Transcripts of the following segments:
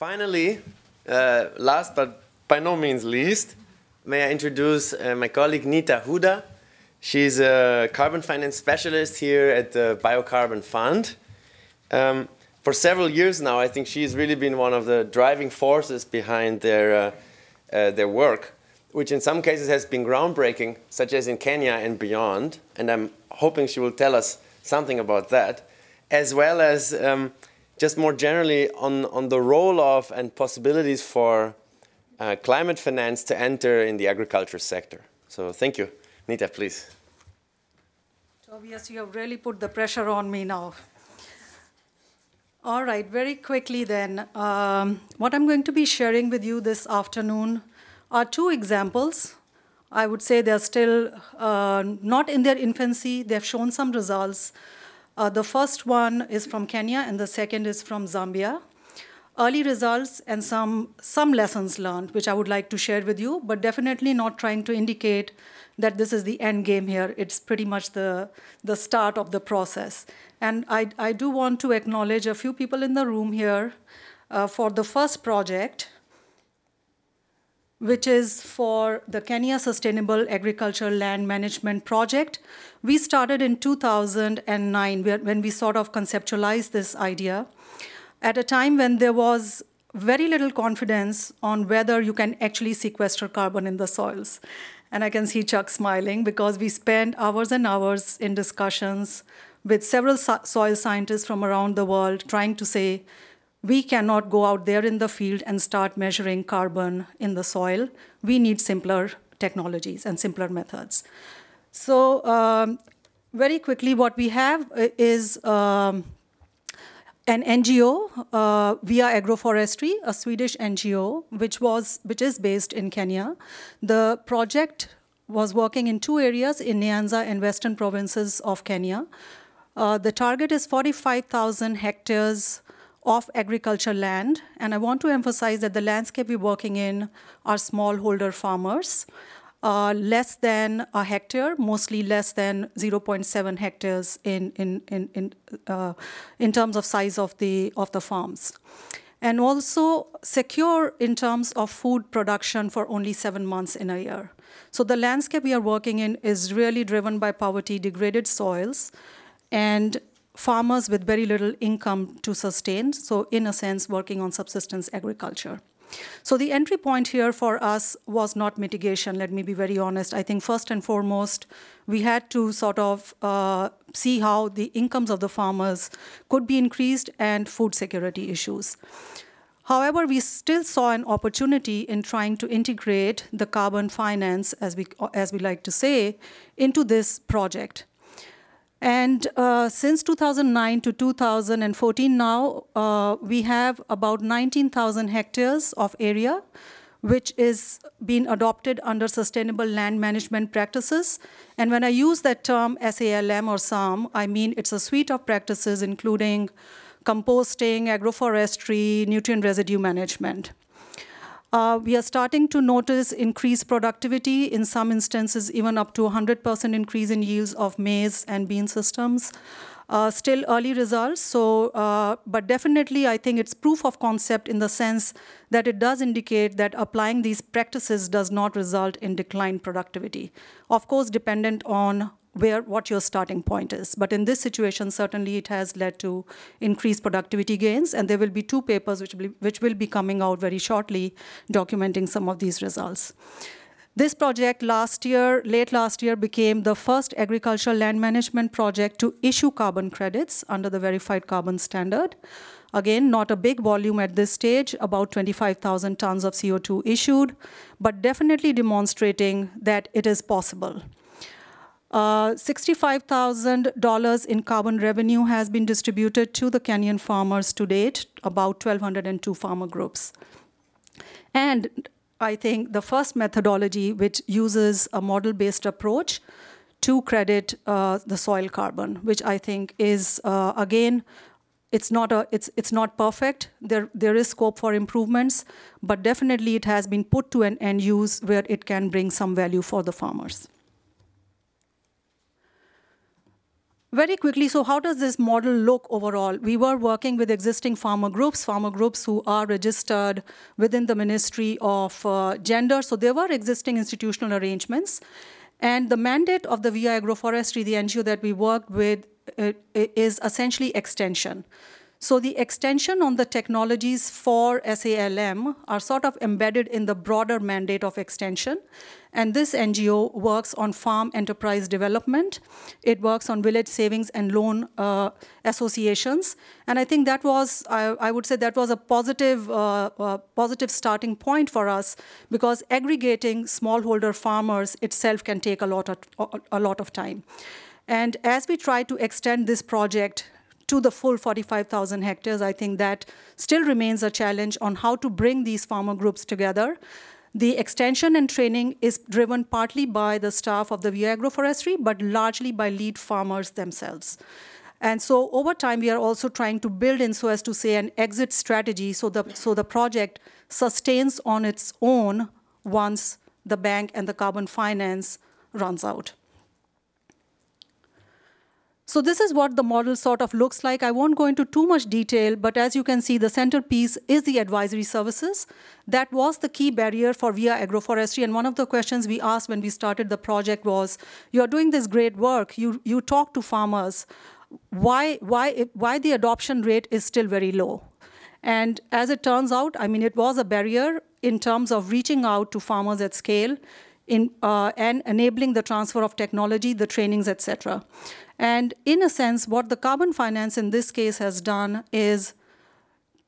finally, last but by no means least, may I introduce my colleague Neeta Hooda. She's a carbon finance specialist here at the Biocarbon Fund. For several years now, I think she's really been one of the driving forces behind their work, which in some cases has been groundbreaking, such as in Kenya and beyond. And I'm hoping she will tell us something about that, as well as just more generally on the role of and possibilities for climate finance to enter in the agriculture sector. So thank you. Neeta, please. Tobias, you have really put the pressure on me now. All right, very quickly then. What I'm going to be sharing with you this afternoon are two examples. I would say they're still not in their infancy. They've shown some results. The first one is from Kenya, and the second is from Zambia. Early results and some lessons learned, which I would like to share with you, but definitely not trying to indicate that this is the end game here. It's pretty much the start of the process. And I do want to acknowledge a few people in the room here for the first project, which is for the Kenya Sustainable Agriculture Land Management Project. We started in 2009 when we sort of conceptualized this idea at a time when there was very little confidence on whether you can actually sequester carbon in the soils. And I can see Chuck smiling because we spent hours and hours in discussions with several soil scientists from around the world trying to say, we cannot go out there in the field and start measuring carbon in the soil. We need simpler technologies and simpler methods. So very quickly, what we have is an NGO, Via Agroforestry, a Swedish NGO, which is based in Kenya. The project was working in two areas in Nyanza and western provinces of Kenya. The target is 45,000 hectares of agriculture land. And I want to emphasize that the landscape we're working in are smallholder farmers, less than a hectare, mostly less than 0.7 hectares in terms of size of the farms. And also secure in terms of food production for only 7 months in a year. So the landscape we are working in is really driven by poverty, degraded soils, and farmers with very little income to sustain, so in a sense, working on subsistence agriculture. So the entry point here for us was not mitigation, let me be very honest. I think first and foremost, we had to sort of see how the incomes of the farmers could be increased and food security issues. However, we still saw an opportunity in trying to integrate the carbon finance, as we like to say, into this project. And since 2009 to 2014 now, we have about 19,000 hectares of area, which is being adopted under sustainable land management practices. And when I use that term SALM or SAM, I mean it's a suite of practices including composting, agroforestry, nutrient residue management. We are starting to notice increased productivity, in some instances even up to 100% increase in yields of maize and bean systems. Still early results, so, but definitely I think it's proof of concept in the sense that it does indicate that applying these practices does not result in declined productivity. Of course, dependent on what your starting point is. But in this situation, certainly it has led to increased productivity gains, and there will be two papers which will be coming out very shortly documenting some of these results. This project late last year, became the first agricultural land management project to issue carbon credits under the verified carbon standard. Again, not a big volume at this stage, about 25,000 tons of CO2 issued, but definitely demonstrating that it is possible. $65,000 in carbon revenue has been distributed to the Kenyan farmers to date, about 1,202 farmer groups. And I think the first methodology which uses a model-based approach to credit the soil carbon, which I think is, again, it's not perfect. There is scope for improvements, but definitely it has been put to an end use where it can bring some value for the farmers. Very quickly, so how does this model look overall? We were working with existing farmer groups who are registered within the Ministry of Gender. So there were existing institutional arrangements. And the mandate of the VI Agroforestry, the NGO that we worked with, is essentially extension. So the extension on the technologies for SALM are sort of embedded in the broader mandate of extension. And this NGO works on farm enterprise development. It works on village savings and loan associations. And I think that was, I would say that was a positive starting point for us, because aggregating smallholder farmers itself can take a lot of time. And as we try to extend this project to the full 45,000 hectares, I think that still remains a challenge on how to bring these farmer groups together. The extension and training is driven partly by the staff of the VI Agroforestry, but largely by lead farmers themselves. And so over time, we are also trying to build in, so as to say, an exit strategy so the project sustains on its own once the bank and the carbon finance runs out. So this is what the model sort of looks like. I won't go into too much detail, but as you can see, the centerpiece is the advisory services. That was the key barrier for VI Agroforestry. And one of the questions we asked when we started the project was, you're doing this great work, you talk to farmers, why the adoption rate is still very low? And as it turns out, I mean, it was a barrier in terms of reaching out to farmers at scale and enabling the transfer of technology, the trainings, et cetera. And in a sense, what the carbon finance in this case has done is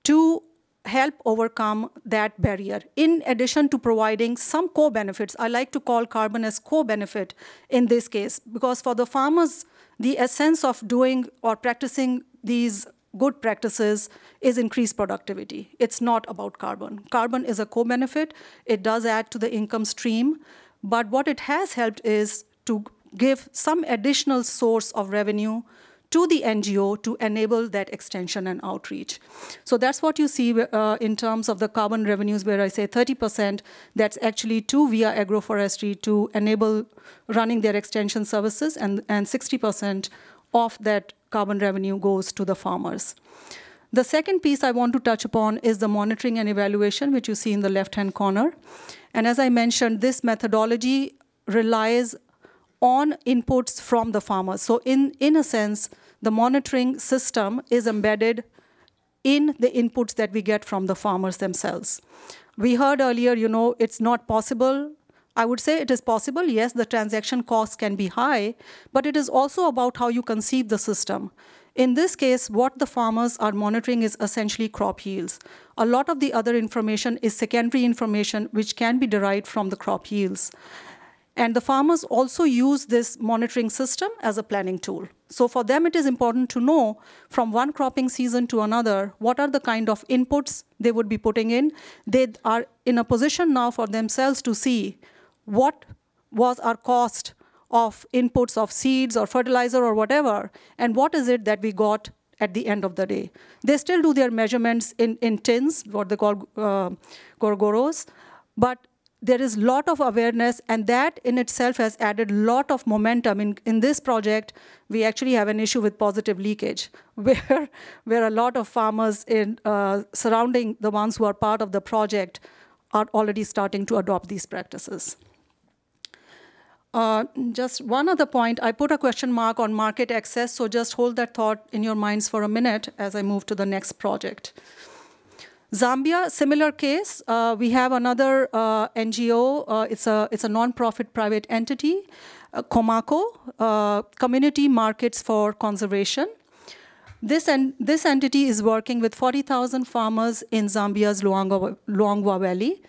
to help overcome that barrier. In addition to providing some co-benefits, I like to call carbon as co-benefit in this case, because for the farmers, the essence of doing or practicing these good practices is increased productivity. It's not about carbon. Carbon is a co-benefit. It does add to the income stream. But what it has helped is to give some additional source of revenue to the NGO to enable that extension and outreach. So that's what you see in terms of the carbon revenues, where I say 30%, that's actually to VI Agroforestry to enable running their extension services, and 60% of that carbon revenue goes to the farmers. The second piece I want to touch upon is the monitoring and evaluation, which you see in the left-hand corner. And as I mentioned, this methodology relies on inputs from the farmers. So in a sense, the monitoring system is embedded in the inputs that we get from the farmers themselves. We heard earlier, it's not possible. I would say it is possible. Yes, the transaction costs can be high, but it is also about how you conceive the system. In this case, what the farmers are monitoring is essentially crop yields. A lot of the other information is secondary information which can be derived from the crop yields. And the farmers also use this monitoring system as a planning tool. So for them, it is important to know from one cropping season to another, what are the kind of inputs they would be putting in. They are in a position now for themselves to see what was our cost of inputs of seeds or fertilizer or whatever, and what is it that we got at the end of the day. They still do their measurements in tins, what they call gorgoros, but there is a lot of awareness, and that in itself has added a lot of momentum. In this project, we actually have an issue with positive leakage, where a lot of farmers surrounding the ones who are part of the project are already starting to adopt these practices. Just one other point, I put a question mark on market access, so just hold that thought in your minds for a minute as I move to the next project. Zambia, similar case. We have another NGO. It's a non-profit private entity, COMACO, Community Markets for Conservation. This entity is working with 40,000 farmers in Zambia's Luangwa Valley.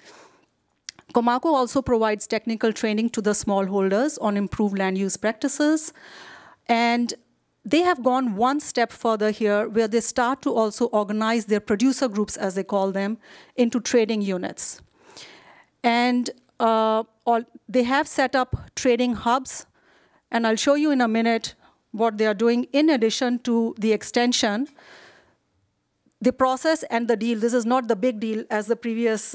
COMACO also provides technical training to the smallholders on improved land use practices. And they have gone one step further here, where they start to also organize their producer groups, as they call them, into trading units. And they have set up trading hubs. And I'll show you in a minute what they are doing in addition to the extension. the process and the deal, this is not the big deal as the previous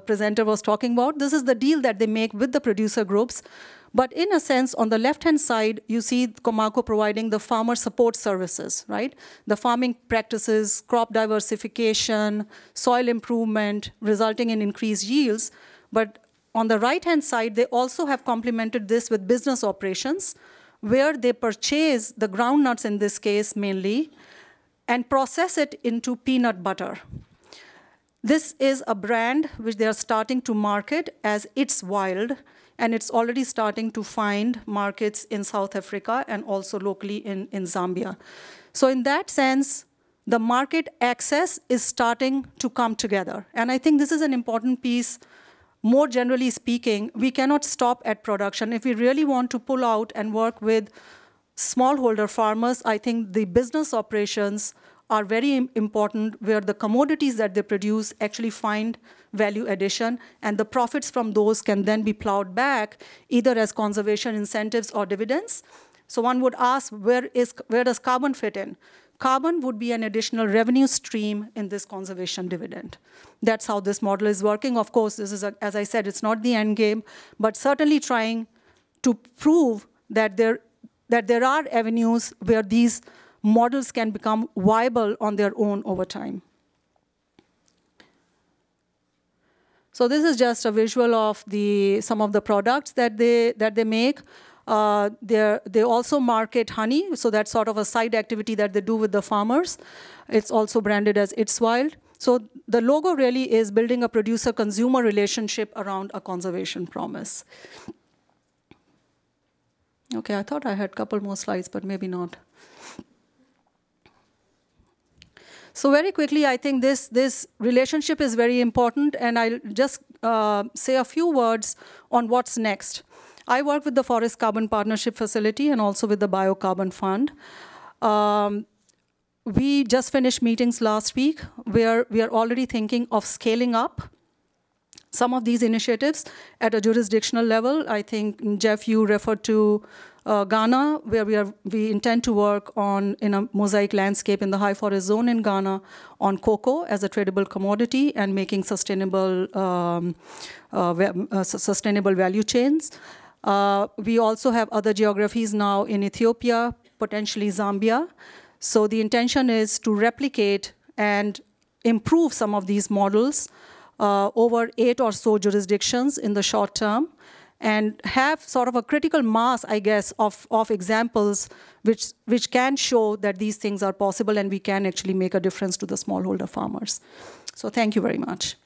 presenter was talking about. This is the deal that they make with the producer groups. But in a sense, on the left-hand side, you see COMACO providing the farmer support services, right? The farming practices, crop diversification, soil improvement, resulting in increased yields. But on the right-hand side, they also have complemented this with business operations, where they purchase the groundnuts, in this case mainly, and process it into peanut butter. This is a brand which they are starting to market as It's Wild, and it's already starting to find markets in South Africa and also locally in Zambia. So in that sense, the market access is starting to come together. And I think this is an important piece. More generally speaking, we cannot stop at production. If we really want to pull out and work with smallholder farmers, I think the business operations are very important, where the commodities that they produce actually find value addition, and the profits from those can then be plowed back either as conservation incentives or dividends. So one would ask, where does carbon fit in? Carbon would be an additional revenue stream in this conservation dividend. That's how this model is working. Of course, this is, as I said, it's not the end game, but certainly trying to prove that there are avenues where these models can become viable on their own over time. So this is just a visual of some of the products that they make. They also market honey, so that's sort of a side activity that they do with the farmers. It's also branded as It's Wild. So the logo really is building a producer-consumer relationship around a conservation promise. Okay, I thought I had a couple more slides, but maybe not. So very quickly, I think this relationship is very important, and I'll just say a few words on what's next. I work with the Forest Carbon Partnership Facility and also with the Biocarbon Fund. We just finished meetings last week where we are already thinking of scaling up some of these initiatives at a jurisdictional level. I think, Jeff, you referred to Ghana, where we intend to work in a mosaic landscape in the high forest zone in Ghana on cocoa as a tradable commodity and making sustainable value chains. We also have other geographies now in Ethiopia, potentially Zambia. So the intention is to replicate and improve some of these models over 8 or so jurisdictions in the short term, and have sort of a critical mass, I guess, of examples which can show that these things are possible and we can actually make a difference to the smallholder farmers. So thank you very much.